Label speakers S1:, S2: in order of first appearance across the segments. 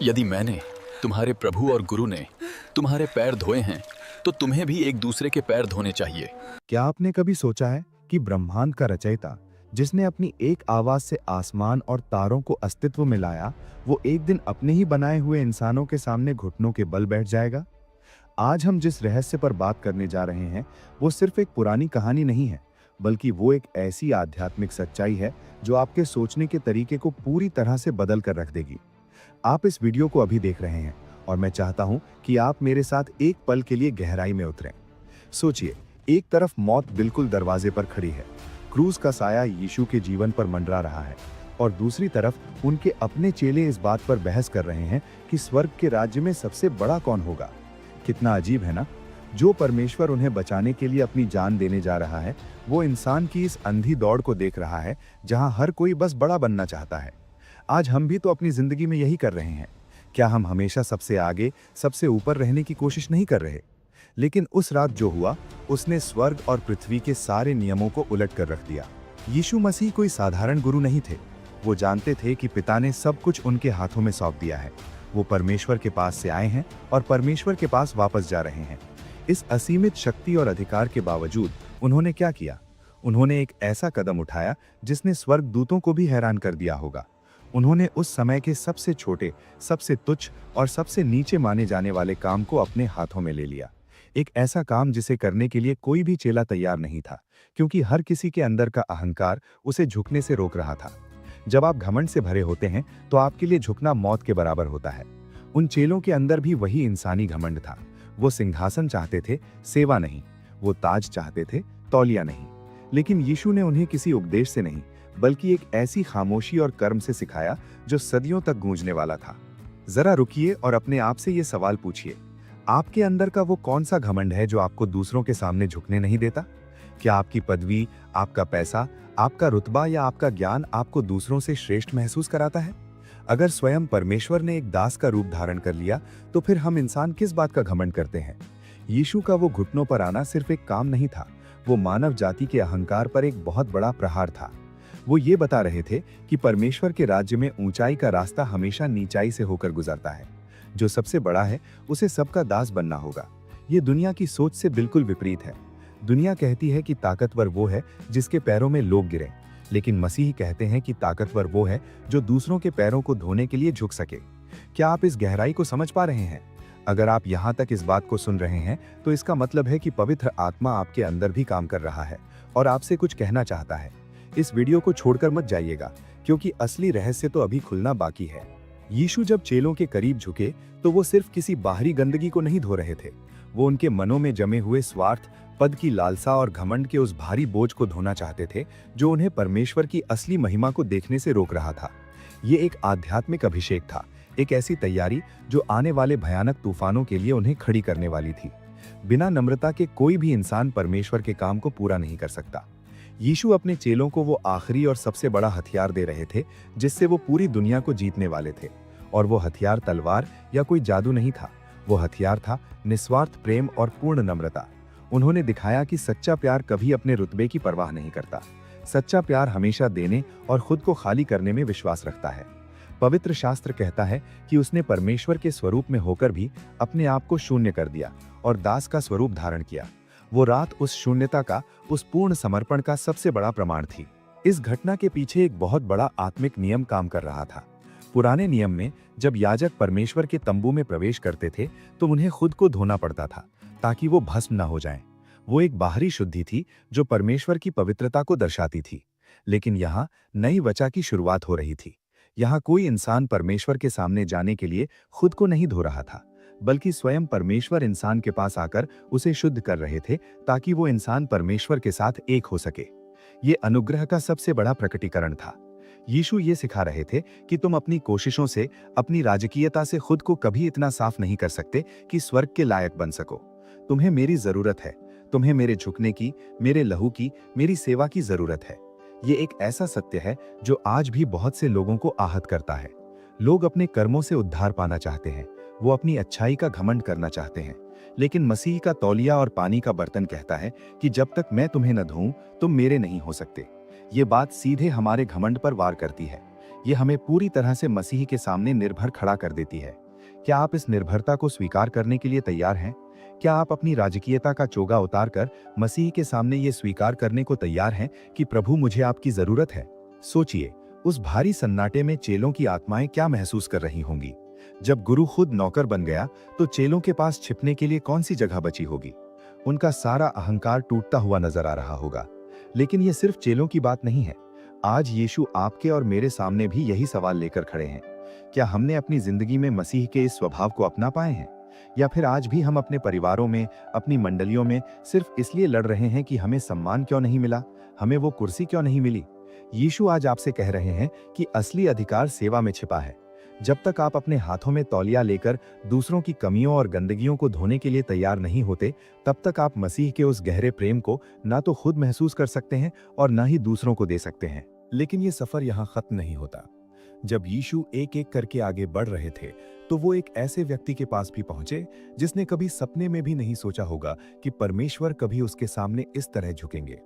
S1: यदि मैंने, तुम्हारे प्रभु और गुरु ने तुम्हारे पैर धोए हैं, तो तुम्हें भी एक दूसरे के पैर धोने चाहिए।
S2: क्या आपने कभी सोचा है कि ब्रह्मांड का रचयिता, जिसने अपनी एक आवाज से आसमान और तारों को अस्तित्व में लाया, वो एक दिन अपने ही बनाए हुए इंसानों के सामने घुटनों के बल बैठ जाएगा? आज हम जिस रहस्य पर बात करने जा रहे हैं, वो सिर्फ एक पुरानी कहानी नहीं है, बल्कि वो एक ऐसी आध्यात्मिक सच्चाई है जो आपके सोचने के तरीके को पूरी तरह से बदल कर रख देगी। आप इस वीडियो को अभी देख रहे हैं और मैं चाहता हूं कि आप मेरे साथ एक पल के लिए गहराई में उतरें। सोचिए, एक तरफ मौत बिल्कुल दरवाजे पर खड़ी है, क्रूस का साया यीशु के जीवन पर मंडरा रहा है, और दूसरी तरफ उनके अपने चेले इस बात पर बहस कर रहे हैं कि स्वर्ग के राज्य में सबसे बड़ा कौन होगा। कितना अजीब है ना? जो परमेश्वर उन्हें बचाने के लिए अपनी जान देने जा रहा है, वो इंसान की इस अंधी दौड़ को देख रहा है जहां हर कोई बस बड़ा बनना चाहता है। आज हम भी तो अपनी जिंदगी में यही कर रहे हैं। क्या हम हमेशा सबसे आगे, सबसे ऊपर रहने की कोशिश नहीं कर रहे? लेकिन उस रात जो हुआ, उसने स्वर्ग और पृथ्वी के सारे नियमों को उलट कर रख दिया। यीशु मसीह कोई साधारण गुरु नहीं थे। वो जानते थे कि पिता ने सब कुछ उनके हाथों में सौंप दिया है। वो परमेश्वर के पास से आए हैं और परमेश्वर के पास वापस जा रहे हैं। इस असीमित शक्ति और अधिकार के बावजूद उन्होंने क्या किया? उन्होंने एक ऐसा कदम उठाया जिसने स्वर्गदूतों को भी हैरान कर दिया होगा। उन्होंने उस समय के सबसे छोटे, सबसे तुच्छ और सबसे नीचे माने जाने वाले काम को अपने हाथों में ले लिया। एक ऐसा काम जिसे करने के लिए कोई भी चेला तैयार नहीं था, क्योंकि हर किसी के अंदर का अहंकार उसे झुकने से रोक रहा था। जब आप घमंड से भरे होते हैं तो आपके लिए झुकना मौत के बराबर होता है। उन चेलों के अंदर भी वही इंसानी घमंड था। वो सिंहासन चाहते थे, सेवा नहीं। वो ताज चाहते थे, तौलिया नहीं। लेकिन यीशु ने उन्हें किसी उपदेश से नहीं, बल्कि एक ऐसी खामोशी और कर्म से सिखाया जो सदियों तक गूंजने वाला था। जरा रुकिए और अपने आप से ये सवाल पूछिए, आपके अंदर का वो कौन सा घमंड है जो आपको दूसरों के सामने झुकने नहीं देता? क्या आपकी पदवी, आपका पैसा, आपका रुतबा या आपका ज्ञान आपको दूसरों से श्रेष्ठ महसूस कराता है? अगर स्वयं परमेश्वर ने एक दास का रूप धारण कर लिया, तो फिर हम इंसान किस बात का घमंड करते हैं? यीशु का वो घुटनों पर आना सिर्फ एक काम नहीं था, वो मानव जाति के अहंकार पर एक बहुत बड़ा प्रहार था। वो ये बता रहे थे कि परमेश्वर के राज्य में ऊंचाई का रास्ता हमेशा नीचाई से होकर गुजरता है। जो सबसे बड़ा है, उसे सबका दास बनना होगा। ये दुनिया की सोच से बिल्कुल विपरीत है। दुनिया कहती है कि ताकतवर वो है जिसके पैरों में लोग गिरे, लेकिन मसीह कहते हैं कि ताकतवर वो है जो दूसरों के पैरों को धोने के लिए झुक सके। क्या आप इस गहराई को समझ पा रहे हैं? अगर आप यहाँ तक इस बात को सुन रहे हैं, तो इसका मतलब है कि पवित्र आत्मा आपके अंदर भी काम कर रहा है और आपसे कुछ कहना चाहता है। इस वीडियो को छोड़कर मत जाइएगा, क्योंकि असली रहस्य तो अभी खुलना बाकी है। यीशु जब चेलों के करीब झुके, तो वो सिर्फ किसी बाहरी गंदगी को नहीं धो रहे थे। वो उनके मनों में जमे हुए स्वार्थ, पद की लालसा और घमंड के उस भारी बोझ को धोना चाहते थे जो उन्हें परमेश्वर की असली महिमा को देखने से रोक रहा था। ये एक आध्यात्मिक अभिषेक था, एक ऐसी तैयारी जो आने वाले भयानक तूफानों के लिए उन्हें खड़ी करने वाली थी। बिना नम्रता के कोई भी इंसान परमेश्वर के काम को पूरा नहीं कर सकता। यीशु अपने चेलों को वो आखिरी और सबसे बड़ा हथियार दे रहे थे जिससे वो पूरी दुनिया को जीतने वाले थे। और वो हथियार तलवार या कोई जादू नहीं था। वो हथियार था निस्वार्थ प्रेम और पूर्ण नम्रता। उन्होंने दिखाया कि सच्चा प्यार कभी अपने रुतबे की परवाह नहीं करता। सच्चा प्यार हमेशा देने और खुद को खाली करने में विश्वास रखता है। पवित्र शास्त्र कहता है कि उसने परमेश्वर के स्वरूप में होकर भी अपने आप को शून्य कर दिया और दास का स्वरूप धारण किया। वो रात उस शून्यता का, उस पूर्ण समर्पण का सबसे बड़ा प्रमाण थी। इस घटना के पीछे एक बहुत बड़ा आत्मिक नियम काम कर रहा था। पुराने नियम में जब याजक परमेश्वर के तंबू में प्रवेश करते थे, तो उन्हें खुद को धोना पड़ता था ताकि वो भस्म न हो जाएं। वो एक बाहरी शुद्धि थी जो परमेश्वर की पवित्रता को दर्शाती थी। लेकिन यहाँ नई वचा की शुरुआत हो रही थी। यहाँ कोई इंसान परमेश्वर के सामने जाने के लिए खुद को नहीं धो रहा था, बल्कि स्वयं परमेश्वर इंसान के पास आकर उसे शुद्ध कर रहे थे ताकि वो इंसान परमेश्वर के साथ एक हो सके। ये अनुग्रह का सबसे बड़ा प्रकटीकरण था। यीशु ये सिखा रहे थे कि तुम अपनी कोशिशों से, अपनी राजकीयता से खुद को कभी इतना साफ नहीं कर सकते कि स्वर्ग के लायक बन सको। तुम्हें मेरी जरूरत है। तुम्हें मेरे झुकने की, मेरे लहू की, मेरी सेवा की जरूरत है। ये एक ऐसा सत्य है जो आज भी बहुत से लोगों को आहत करता है। लोग अपने कर्मों से उद्धार पाना चाहते हैं। वो अपनी अच्छाई का घमंड करना चाहते हैं। लेकिन मसीह का तौलिया और पानी का बर्तन कहता है कि जब तक मैं तुम्हें न धोऊं, तुम मेरे नहीं हो सकते। ये बात सीधे हमारे घमंड पर वार करती है। ये हमें पूरी तरह से मसीह के सामने निर्भर खड़ा कर देती है। क्या आप इस निर्भरता को स्वीकार करने के लिए तैयार हैं? क्या आप अपनी राजकीयता का चोगा उतारकर मसीह के सामने ये स्वीकार करने को तैयार हैं कि प्रभु मुझे आपकी जरूरत है? सोचिए, उस भारी सन्नाटे में चेलों की आत्माएं क्या महसूस कर रही होंगी। जब गुरु खुद नौकर बन गया तो चेलों के पास छिपने के लिए कौन सी जगह बची होगी? उनका सारा अहंकार टूटता हुआ नजर आ रहा होगा। लेकिन यह सिर्फ चेलों की बात नहीं है। आज यीशु आपके और मेरे सामने भी यही सवाल लेकर खड़े हैं। क्या हमने अपनी जिंदगी में मसीह के इस स्वभाव को अपना पाए हैं? या फिर आज भी हम अपने परिवारों में, अपनी मंडलियों में सिर्फ इसलिए लड़ रहे हैं कि हमें सम्मान क्यों नहीं मिला, हमें वो कुर्सी क्यों नहीं मिली? यीशु आज आपसे कह रहे हैं कि असली अधिकार सेवा में छिपा है। जब तक आप अपने हाथों में तौलिया लेकर दूसरों की कमियों और गंदगियों को धोने के लिए तैयार नहीं होते, तब तक आप मसीह के उस गहरे प्रेम को ना तो खुद महसूस कर सकते हैं और ना ही दूसरों को दे सकते हैं। लेकिन ये सफर यहाँ खत्म नहीं होता। जब यीशु एक एक करके आगे बढ़ रहे थे, तो वो एक ऐसे व्यक्ति के पास भी पहुंचे जिसने कभी सपने में भी नहीं सोचा होगा कि परमेश्वर कभी उसके सामने इस तरह झुकेंगे।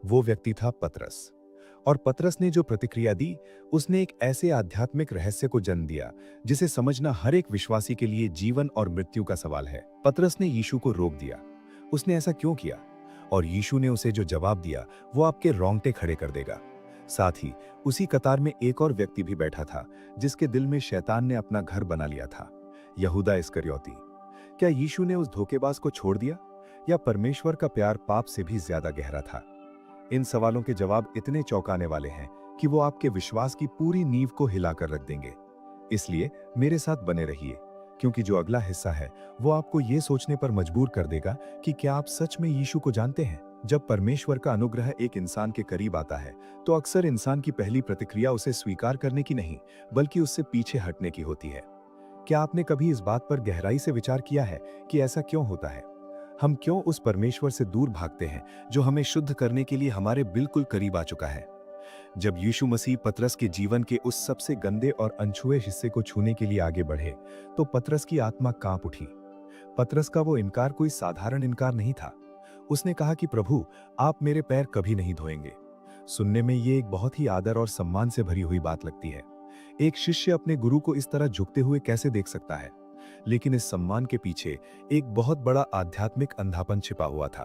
S2: वो व्यक्ति था पतरस। और पतरस ने जो प्रतिक्रिया दी, उसने एक ऐसे आध्यात्मिक रहस्य को जन्म दिया जिसे समझना हर एक विश्वासी के लिए जीवन और मृत्यु का सवाल है। पतरस ने यीशु को रोक दिया। उसने ऐसा क्यों किया? और यीशु ने उसे जो जवाब दिया वो आपके रोंगटे खड़े कर देगा। साथ ही उसी कतार में एक और व्यक्ति भी बैठा था जिसके दिल में शैतान ने अपना घर बना लिया था, यहूदा इस्करियोती। क्या यीशु ने उस धोखेबाज को छोड़ दिया, या परमेश्वर का प्यार पाप से भी ज्यादा गहरा था? इन सवालों के जवाब इतने चौंकाने वाले हैं कि वो आपके विश्वास की पूरी नींव को हिलाकर रख देंगे। इसलिए मेरे साथ बने रहिए, क्योंकि जो अगला हिस्सा है वो आपको ये सोचने पर मजबूर कर देगा कि क्या आप सच में यीशु को जानते हैं। जब परमेश्वर का अनुग्रह एक इंसान के करीब आता है, तो अक्सर इंसान की पहली प्रतिक्रिया उसे स्वीकार करने की नहीं, बल्कि उससे पीछे हटने की होती है। क्या आपने कभी इस बात पर गहराई से विचार किया है कि ऐसा क्यों होता है? हम क्यों उस परमेश्वर से दूर भागते हैं जो हमें शुद्ध करने के लिए हमारे बिल्कुल करीब आ चुका है? जब यीशु मसीह पतरस के जीवन के उस सबसे गंदे और अनछुए हिस्से को छूने के लिए आगे बढ़े, तो पतरस की आत्मा कांप उठी। पतरस का वो इनकार कोई साधारण इनकार नहीं था। उसने कहा कि प्रभु, आप मेरे पैर कभी नहीं धोएंगे। सुनने में ये एक बहुत ही आदर और सम्मान से भरी हुई बात लगती है। एक शिष्य अपने गुरु को इस तरह झुकते हुए कैसे देख सकता है? लेकिन इस सम्मान के पीछे एक बहुत बड़ा आध्यात्मिक अंधापन छिपा हुआ था।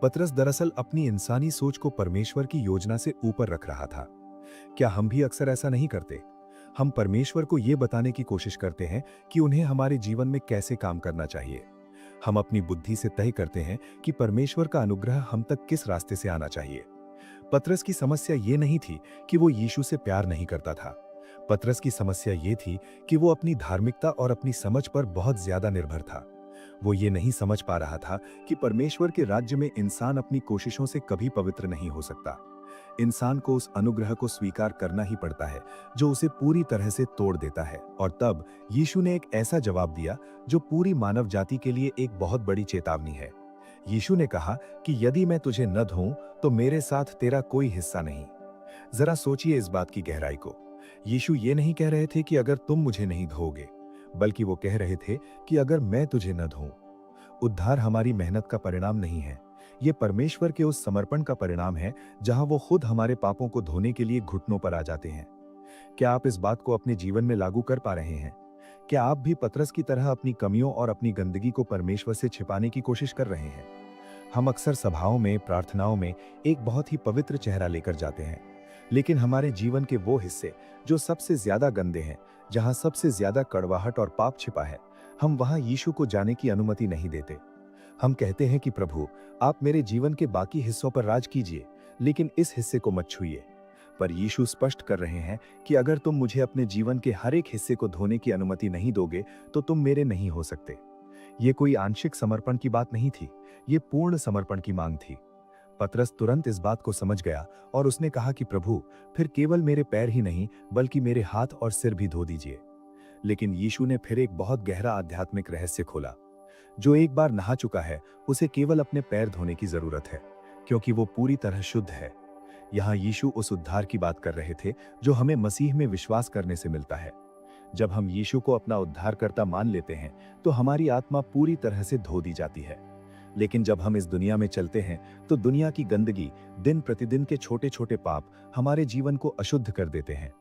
S2: पतरस दरअसल अपनी इंसानी सोच को परमेश्वर की योजना से ऊपर रख रहा था। क्या हम भी अक्सर ऐसा नहीं करते? हम परमेश्वर को यह बताने की कोशिश करते हैं कि उन्हें हमारे जीवन में कैसे काम करना चाहिए। हम अपनी बुद्धि से तय करते हैं कि परमेश्वर का अनुग्रह हम तक किस रास्ते से आना चाहिए। पतरस की समस्या ये नहीं थी कि वो यीशु से प्यार नहीं करता था। पतरस की समस्या ये थी कि वो अपनी धार्मिकता और अपनी समझ पर बहुत ज्यादा निर्भर था। वो ये नहीं समझ पा रहा था कि परमेश्वर के राज्य में इंसान अपनी कोशिशों से कभी पवित्र नहीं हो सकता। इंसान को उस अनुग्रह को स्वीकार करना ही पड़ता है जो उसे पूरी तरह से तोड़ देता है। और तब यीशु ने एक ऐसा जवाब दिया जो पूरी मानव जाति के लिए एक बहुत बड़ी चेतावनी है। यीशु ने कहा कि यदि मैं तुझे न धोऊं तो मेरे साथ तेरा कोई हिस्सा नहीं। जरा सोचिए इस बात की गहराई को। यीशु ये नहीं कह रहे थे कि अगर तुम मुझे नहीं धोओगे, बल्कि वो कह रहे थे कि अगर मैं तुझे न धोऊं। उद्धार हमारी मेहनत का परिणाम नहीं है, ये परमेश्वर के उस समर्पण का परिणाम है जहां वो खुद हमारे पापों को धोने के लिए घुटनों पर आ जाते हैं। क्या आप इस बात को अपने जीवन में लागू कर पा रहे हैं? क्या आप भी पतरस की तरह अपनी कमियों और अपनी गंदगी को परमेश्वर से छिपाने की कोशिश कर रहे हैं? हम अक्सर सभाओं में, प्रार्थनाओं में एक बहुत ही पवित्र चेहरा लेकर जाते हैं, लेकिन हमारे जीवन के वो हिस्से जो सबसे ज्यादा गंदे हैं, जहां सबसे ज्यादा कड़वाहट और पाप छिपा है, हम वहां यीशु को जाने की अनुमति नहीं देते। हम कहते हैं कि प्रभु, आप मेरे जीवन के बाकी हिस्सों पर राज कीजिए, लेकिन इस हिस्से को मत छूइए। पर यीशु स्पष्ट कर रहे हैं कि अगर तुम मुझे अपने जीवन के हर एक हिस्से को धोने की अनुमति नहीं दोगे, तो तुम मेरे नहीं हो सकते। ये कोई आंशिक समर्पण की बात नहीं थी, ये पूर्ण समर्पण की मांग थी। पतरस तुरंत इस बात को समझ गया और उसने कहा कि प्रभु, फिर केवल मेरे पैर ही नहीं बल्कि मेरे हाथ और सिर भी धो दीजिए। लेकिन यीशु ने फिर एक बहुत गहरा आध्यात्मिक रहस्य खोला। जो एक बार नहा चुका है, उसे केवल अपने पैर धोने की जरूरत है, क्योंकि वो पूरी तरह शुद्ध है। यहाँ यीशु उस उद्धार की बात कर रहे थे जो हमें मसीह में विश्वास करने से मिलता है। जब हम यीशु को अपना उद्धारकर्ता मान लेते हैं, तो हमारी आत्मा पूरी तरह से धो दी जाती है। लेकिन जब हम इस दुनिया में चलते हैं, तो दुनिया की गंदगी, दिन प्रतिदिन के छोटे छोटे पाप हमारे जीवन को अशुद्ध कर देते हैं।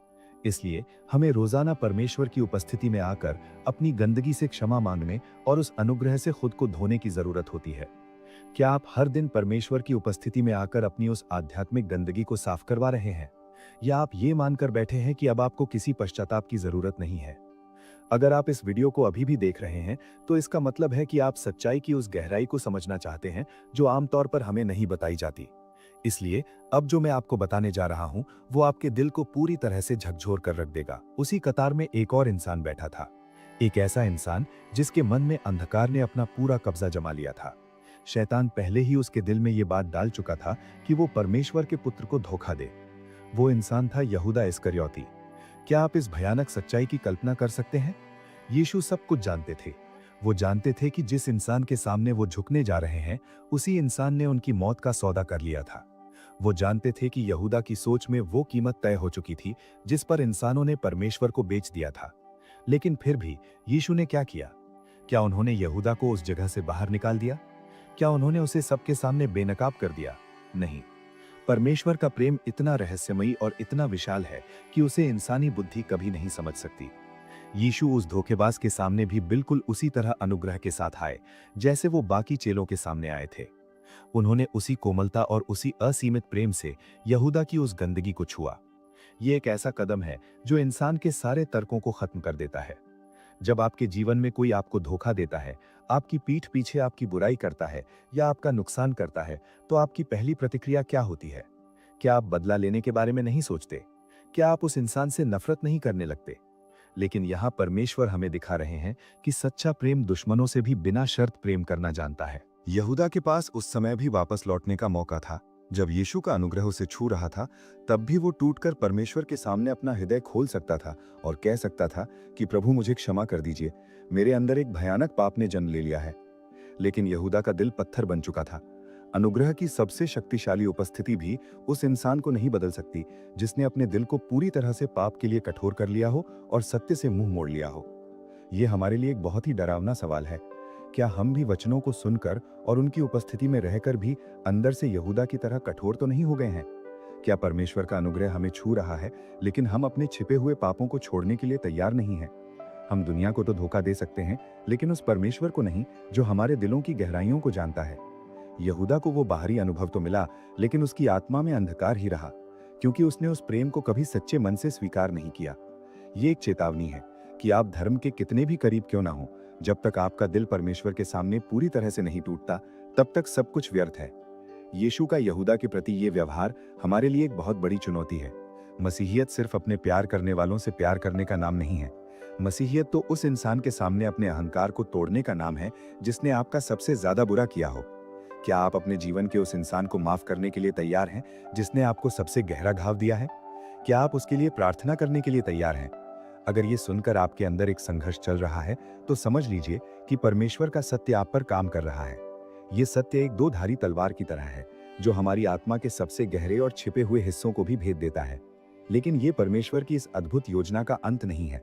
S2: इसलिए हमें रोजाना परमेश्वर की उपस्थिति में आकर अपनी गंदगी से क्षमा मांगने और उस अनुग्रह से खुद को धोने की जरूरत होती है। क्या आप हर दिन परमेश्वर की उपस्थिति में आकर अपनी उस आध्यात्मिक गंदगी को साफ करवा रहे हैं, या आप ये मानकर बैठे हैं कि अब आपको किसी पश्चाताप की जरूरत नहीं है? अगर आप इस वीडियो को अभी भी देख रहे हैं, तो इसका मतलब है कि आप सच्चाई की उस गहराई को समझना चाहते हैं जो आमतौर पर हमें नहीं बताई जाती। इसलिए अब जो मैं आपको बताने जा रहा हूं, वो आपके दिल को पूरी तरह से झकझोर कर रख देगा। उसी कतार में एक और इंसान बैठा था, एक ऐसा इंसान जिसके मन में अंधकार ने अपना पूरा कब्जा जमा लिया था। शैतान पहले ही उसके दिल में ये बात डाल चुका था कि वो परमेश्वर के पुत्र को धोखा दे। वो इंसान था यहूदा इस्करियोती। क्या आप इस भयानक सच्चाई की कल्पना कर सकते हैं? यीशु सब कुछ जानते थे। वो जानते थे कि जिस इंसान के सामने वो झुकने जा रहे हैं, उसी इंसान ने उनकी मौत का सौदा कर लिया था। वो जानते थे कि यहूदा की सोच में वो कीमत तय हो चुकी थी जिस पर इंसानों ने परमेश्वर को बेच दिया था। लेकिन फिर भी यीशु ने क्या किया? क्या उन्होंने यहूदा को उस जगह से बाहर निकाल दिया? क्या उन्होंने उसे सबके सामने बेनकाब कर दिया? नहीं। परमेश्वर का प्रेम इतना रहस्यमयी और इतना विशाल है कि उसे इंसानी बुद्धि कभी नहीं समझ सकती। यीशु उस धोखेबाज के सामने भी बिल्कुल उसी तरह अनुग्रह के साथ आए जैसे वो बाकी चेलों के सामने आए थे। उन्होंने उसी कोमलता और उसी असीमित प्रेम से यहूदा की उस गंदगी को छुआ। ये एक ऐसा कदम है जो इंसान के सारे तर्कों को खत्म कर देता है। जब आपके जीवन में कोई आपको धोखा देता है, आपकी पीठ पीछे आपकी बुराई करता है या आपका नुकसान करता है, तो आपकी पहली प्रतिक्रिया क्या होती है? क्या आप बदला लेने के बारे में नहीं सोचते? क्या आप उस इंसान से नफरत नहीं करने लगते? लेकिन यहाँ परमेश्वर हमें दिखा रहे हैं कि सच्चा प्रेम दुश्मनों से भी बिना शर्त प्रेम करना जानता है। यहूदा के पास उस समय भी वापस लौटने का मौका था। जब यीशु का अनुग्रह उसे छू रहा था, तब भी वो टूटकर परमेश्वर के सामने अपना हृदय खोल सकता था और कह सकता था कि प्रभु मुझे क्षमा कर दीजिए, मेरे अंदर एक भयानक पाप ने जन्म ले लिया है। लेकिन यहूदा का दिल पत्थर बन चुका था। अनुग्रह की सबसे शक्तिशाली उपस्थिति भी उस इंसान को नहीं बदल सकती जिसने अपने दिल को पूरी तरह से पाप के लिए कठोर कर लिया हो और सत्य से मुंह मोड़ लिया हो। यह हमारे लिए एक बहुत ही डरावना सवाल है। क्या हम भी वचनों को सुनकर और उनकी उपस्थिति में रहकर भी अंदर से यहूदा की तरह कठोर तो नहीं हो गए हैं? क्या परमेश्वर का अनुग्रह हमें छू रहा है, लेकिन हम अपने छिपे हुए पापों को छोड़ने के लिए तैयार नहीं हैं? हम दुनिया को तो धोखा दे सकते हैं, लेकिन उस परमेश्वर को नहीं जो हमारे दिलों की गहराइयों को जानता है। यहूदा को वो बाहरी अनुभव तो मिला, लेकिन उसकी आत्मा में अंधकार ही रहा, क्योंकि उसने उस प्रेम को कभी सच्चे मन से स्वीकार नहीं किया। ये एक चेतावनी है कि आप धर्म के कितने भी करीब क्यों ना हो, जब तक आपका दिल परमेश्वर के सामने पूरी तरह से नहीं टूटता, तब तक सब कुछ व्यर्थ है। यीशु का यहूदा के प्रति ये व्यवहार हमारे लिए एक बहुत बड़ी चुनौती है। मसीहियत सिर्फ अपने प्यार करने वालों से प्यार करने का नाम नहीं है। मसीहियत तो उस इंसान के सामने अपने अहंकार को तोड़ने का नाम है जिसने आपका सबसे ज्यादा बुरा किया हो। क्या आप अपने जीवन के उस इंसान को माफ करने के लिए तैयार हैं जिसने आपको सबसे गहरा घाव दिया है? क्या आप उसके लिए प्रार्थना करने के लिए तैयार हैं? अगर ये सुनकर आपके अंदर एक संघर्ष चल रहा है, तो समझ लीजिए कि परमेश्वर का सत्य आप पर काम कर रहा है। ये सत्य एक दो धारी तलवार की तरह है जो हमारी आत्मा के सबसे गहरे और छिपे हुए हिस्सों को भी भेद देता है। लेकिन ये परमेश्वर की इस अद्भुत योजना का अंत नहीं है।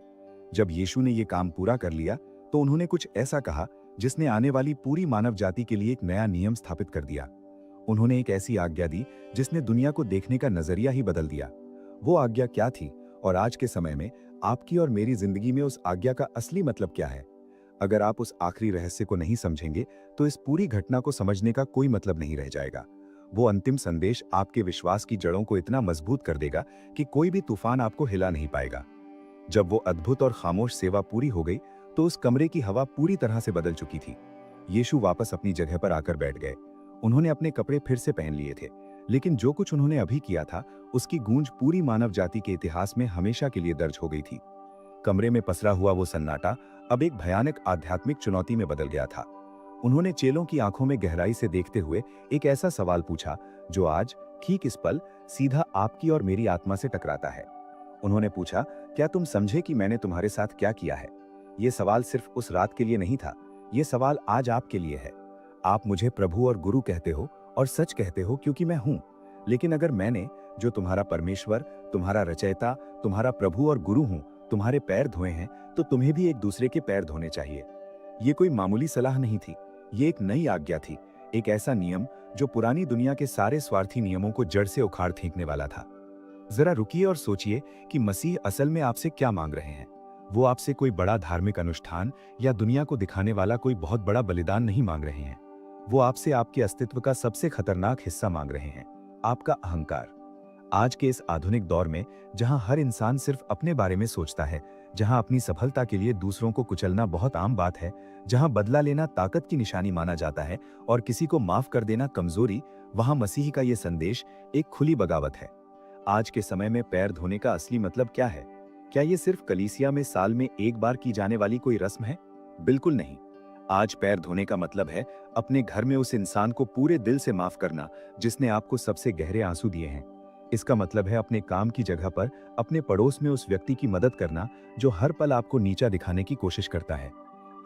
S2: जब यीशु ने ये काम पूरा कर लिया, तो उन्होंने कुछ ऐसा कहा जिसने आने वाली पूरी मानव जाति के लिए एक नया नियम स्थापित कर दिया। उन्होंने एक ऐसी आज्ञा दी जिसने दुनिया को देखने का नजरिया ही बदल दिया। वो आज्ञा क्या थी, और आज के समय में आपकी और मेरी जिंदगी में उस आज्ञा का असली मतलब क्या है? अगर आप उस आखिरी रहस्य को नहीं समझेंगे, तो इस पूरी घटना को समझने का कोई मतलब नहीं रह जाएगा। वो अंतिम संदेश आपके विश्वास की जड़ों को इतना मजबूत कर देगा कि कोई भी तूफान आपको हिला नहीं पाएगा। जब वो अद्भुत और खामोश सेवा पूरी हो गई, तो उस कमरे की हवा पूरी तरह से बदल चुकी थी। यीशु वापस अपनी जगह पर आकर बैठ गए। उन्होंने अपने कपड़े फिर से पहन लिए थे, लेकिन जो कुछ उन्होंने अभी किया था, उसकी गूंज पूरी मानव जाति के इतिहास में हमेशा के लिए दर्ज हो गई थी। कमरे में पसरा हुआ वो सन्नाटा अब एक भयानक आध्यात्मिक चुनौती में बदल गया था। उन्होंने चेलों की आंखों में गहराई से देखते हुए एक ऐसा सवाल पूछा जो आज ठीक इस पल सीधा आपकी और मेरी आत्मा से टकराता है। उन्होंने पूछा, क्या तुम समझे कि मैंने तुम्हारे साथ क्या किया है? ये सवाल सिर्फ उस रात के लिए नहीं था, ये सवाल आज आपके लिए है। आप मुझे प्रभु और गुरु कहते हो और सच कहते हो क्योंकि मैं हूं। लेकिन अगर मैंने, जो तुम्हारा परमेश्वर, तुम्हारा रचयिता, तुम्हारा प्रभु और गुरु हूं, तुम्हारे पैर धोए हैं, तो तुम्हें भी एक दूसरे के पैर धोने चाहिए। ये कोई मामूली सलाह नहीं थी, ये एक नई आज्ञा थी, एक ऐसा नियम जो पुरानी दुनिया के सारे स्वार्थी नियमों को जड़ से उखाड़ फेंकने वाला था। जरा रुकिए और सोचिए कि मसीह असल में आपसे क्या मांग रहे हैं। वो आपसे कोई बड़ा धार्मिक अनुष्ठान या दुनिया को दिखाने वाला कोई बहुत बड़ा बलिदान नहीं मांग रहे हैं। वो आपसे आपके अस्तित्व का सबसे खतरनाक हिस्सा मांग रहे हैं, आपका अहंकार। आज के इस आधुनिक दौर में, जहां हर इंसान सिर्फ अपने बारे में सोचता है, जहां अपनी सफलता के लिए दूसरों को कुचलना बहुत आम बात है, जहां बदला लेना ताकत की निशानी माना जाता है और किसी को माफ कर देना कमजोरी, वहां मसीह का ये संदेश एक खुली बगावत है। आज के समय में पैर धोने का असली मतलब क्या है? क्या ये सिर्फ कलीसिया में साल में एक बार की जाने वाली कोई रस्म है? बिल्कुल नहीं। आज पैर धोने का मतलब है अपने घर में उस इंसान को पूरे दिल से माफ करना जिसने आपको सबसे गहरे आंसू दिए हैं। इसका मतलब है अपने काम की जगह पर अपने पड़ोस में उस व्यक्ति की मदद करना जो हर पल आपको नीचा दिखाने की कोशिश करता है।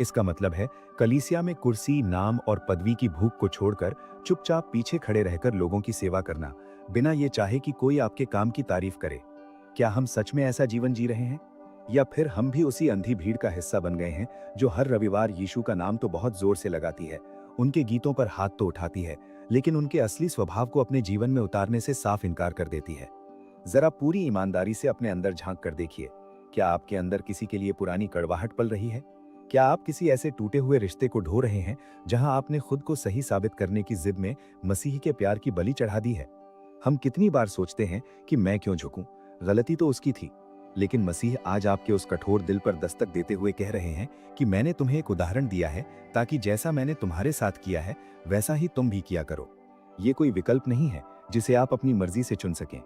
S2: इसका मतलब है कलीसिया में कुर्सी, नाम और पदवी की भूख को छोड़कर चुपचाप पीछे खड़े रहकर लोगों की सेवा करना, बिना ये चाहे कि कोई आपके काम की तारीफ करे। क्या हम सच में ऐसा जीवन जी रहे हैं? या फिर हम भी उसी अंधी भीड़ का हिस्सा बन गए हैं जो हर रविवार यीशु का नाम तो बहुत जोर से लगाती है, उनके गीतों पर हाथ तो उठाती है, लेकिन उनके असली स्वभाव को अपने जीवन में उतारने से साफ इनकार कर देती है। जरा पूरी ईमानदारी से अपने अंदर झांक कर देखिए, क्या आपके अंदर किसी के लिए पुरानी कड़वाहट पल रही है? क्या आप किसी ऐसे टूटे हुए रिश्ते को ढो रहे हैं जहां आपने खुद को सही साबित करने की जिद में मसीह के प्यार की बलि चढ़ा दी है? हम कितनी बार सोचते हैं कि मैं क्यों झुकूं, गलती तो उसकी थी। लेकिन मसीह आज आपके उस कठोर दिल पर दस्तक देते हुए कह रहे हैं कि मैंने तुम्हें एक उदाहरण दिया है ताकि जैसा मैंने तुम्हारे साथ किया है वैसा ही तुम भी किया करो। ये कोई विकल्प नहीं है जिसे आप अपनी मर्जी से चुन सकें।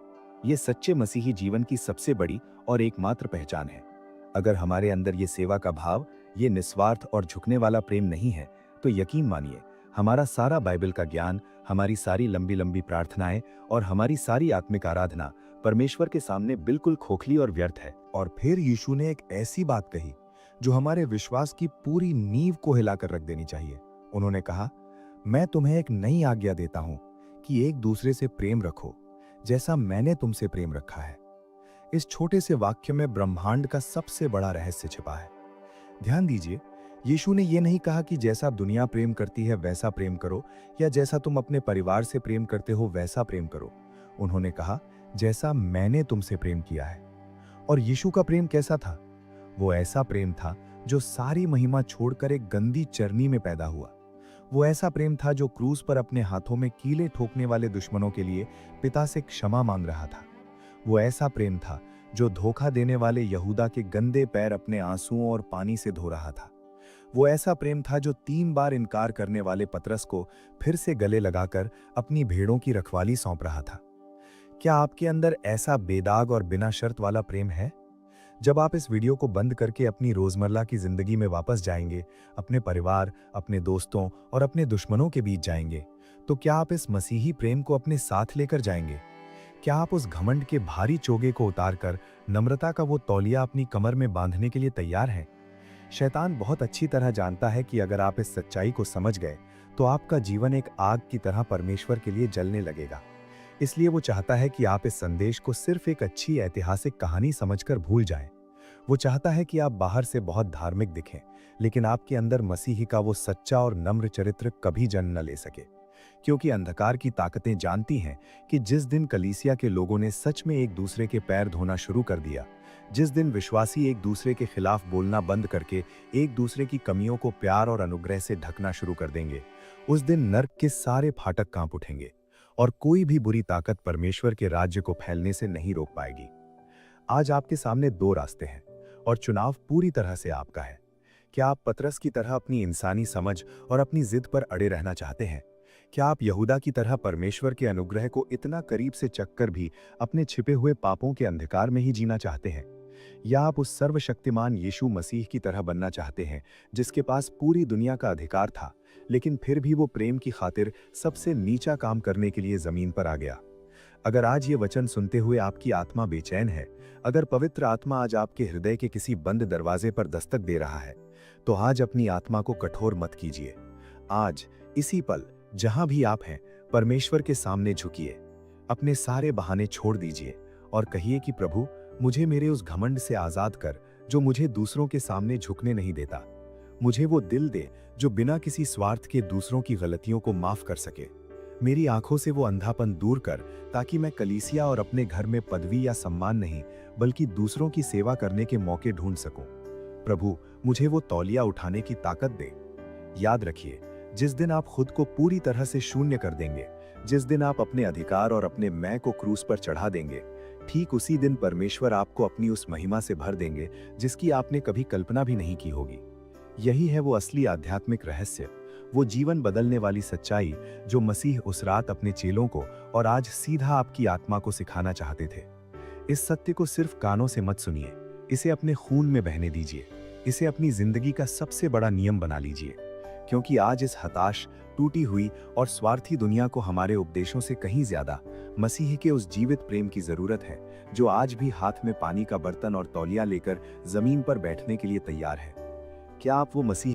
S2: ये सच्चे मसीही जीवन की सबसे बड़ी और एकमात्र पहचान है। अगर हमारे अंदर ये सेवा का भाव, ये निस्वार्थ और झुकने वाला प्रेम नहीं है, तो यकीन मानिए हमारा सारा बाइबल का ज्ञान, हमारी सारी लंबी लंबी प्रार्थनाएं और हमारी सारी आत्मिक आराधना परमेश्वर के सामने बिल्कुल खोखली और व्यर्थ है। और फिर यीशु ने एक ऐसी बात कही जो हमारे विश्वास की पूरी नींव को हिलाकर रख देनी चाहिए। उन्होंने कहा, मैं तुम्हें एक नई आज्ञा देता हूं कि एक दूसरे से प्रेम रखो जैसा मैंने तुमसे प्रेम रखा है। इस छोटे से वाक्य में ब्रह्मांड का सबसे बड़ा रहस्य छिपा है। ध्यान दीजिए, यीशु ने यह नहीं कहा कि जैसा दुनिया प्रेम करती है वैसा प्रेम करो, या जैसा तुम अपने परिवार से प्रेम करते हो वैसा प्रेम करो। उन्होंने कहा, जैसा मैंने तुमसे प्रेम किया है। और यीशु का प्रेम कैसा था? वो ऐसा प्रेम था जो सारी महिमा छोड़कर एक गंदी चरनी में पैदा हुआ। वो ऐसा प्रेम था जो क्रूस पर अपने हाथों में कीले ठोकने वाले दुश्मनों के लिए पिता से क्षमा मांग रहा था। वो ऐसा प्रेम था जो धोखा देने वाले यहूदा के गंदे पैर अपने आंसुओं और पानी से धो रहा था। वो ऐसा प्रेम था जो 3 बार इनकार करने वाले पतरस को फिर से गले लगाकर अपनी भेड़ों की रखवाली सौंप रहा था। क्या आपके अंदर ऐसा बेदाग और बिना शर्त वाला प्रेम है? जब आप इस वीडियो को बंद करके अपनी रोजमर्रा की जिंदगी में वापस जाएंगे, अपने परिवार, अपने दोस्तों और अपने दुश्मनों के बीच जाएंगे, तो क्या आप इस मसीही प्रेम को अपने साथ लेकर जाएंगे? क्या आप उस घमंड के भारी चोगे को उतारकर नम्रता का वो तौलिया अपनी कमर में बांधने के लिए तैयार हैं? शैतान बहुत अच्छी तरह जानता है कि अगर आप इस सच्चाई को समझ गए तो आपका जीवन एक आग की तरह परमेश्वर के लिए जलने लगेगा। इसलिए वो चाहता है कि आप इस संदेश को सिर्फ एक अच्छी ऐतिहासिक कहानी समझकर भूल जाएं। वो चाहता है कि आप बाहर से बहुत धार्मिक दिखें, लेकिन आपके अंदर मसीही का वो सच्चा और नम्र चरित्र कभी जन्म न ले सके। क्योंकि अंधकार की ताकतें जानती हैं कि जिस दिन कलीसिया के लोगों ने सच में एक दूसरे के पैर धोना शुरू कर दिया, जिस दिन विश्वासी एक दूसरे के खिलाफ बोलना बंद करके एक दूसरे की कमियों को प्यार और अनुग्रह से ढकना शुरू कर देंगे, उस दिन नर्क के सारे फाटक कांप उठेंगे और कोई भी बुरी ताकत परमेश्वर के राज्य को फैलने से नहीं रोक पाएगी। आज आपके सामने 2 रास्ते हैं और चुनाव पूरी तरह से आपका है। क्या आप पतरस की तरह अपनी इंसानी समझ और अपनी जिद पर अड़े रहना चाहते हैं? क्या आप यहूदा की तरह परमेश्वर के अनुग्रह को इतना करीब से चखकर भी अपने छिपे हुए पापों के अंधकार में ही जीना चाहते हैं? या आप उस सर्वशक्तिमान यीशु मसीह की तरह बनना चाहते हैं जिसके पास पूरी दुनिया का अधिकार था, लेकिन फिर भी वो प्रेम की खातिर सबसे नीचा काम करने के लिए जमीन पर आ गया? अगर आज ये वचन सुनते हुए आपकी आत्मा बेचैन है, अगर पवित्र आत्मा आज आपके हृदय के किसी बंद दरवाजे पर दस्तक दे रहा है, तो आज अपनी आत्मा को कठोर मत कीजिए। आज इसी पल जहां भी आप हैं, परमेश्वर के सामने झुकिए, अपने सारे बहाने छोड़ दीजिए और कहिए कि प्रभु, मुझे मेरे उस घमंड से आजाद कर जो मुझे दूसरों के सामने झुकने नहीं देता। मुझे वो दिल दे जो बिना किसी स्वार्थ के दूसरों की गलतियों को माफ कर सके। मेरी आंखों से वो अंधापन दूर कर, ताकि मैं कलीसिया और अपने घर में पदवी या सम्मान नहीं, बल्कि दूसरों की सेवा करने के मौके ढूंढ सकूं। प्रभु, मुझे वो तौलिया उठाने की ताकत दे। याद रखिए, जिस दिन आप खुद को पूरी तरह से शून्य कर देंगे, जिस दिन आप अपने अधिकार और अपने मैं को क्रूस पर चढ़ा देंगे, ठीक उसी दिन परमेश्वर आपको अपनी उस महिमा से भर देंगे जिसकी आपने कभी कल्पना भी नहीं की होगी। यही है वो असली आध्यात्मिक रहस्य, वो जीवन बदलने वाली सच्चाई जो मसीह उस रात अपने चेलों को और आज सीधा आपकी आत्मा को सिखाना चाहते थे। इस सत्य को सिर्फ कानों से मत सुनिए, इसे अपने खून में बहने दीजिए, इसे अपनी जिंदगी का सबसे बड़ा नियम बना लीजिए। क्योंकि आज इस हताश, टूटी हुई और स्वार्थी दुनिया को हमारे उपदेशों से कहीं ज्यादा मसीह के उस जीवित प्रेम की जरूरत है, जो आज भी हाथ में पानी का बर्तन और तौलिया लेकर जमीन पर बैठने के लिए तैयार है। क्या आप वो मसीह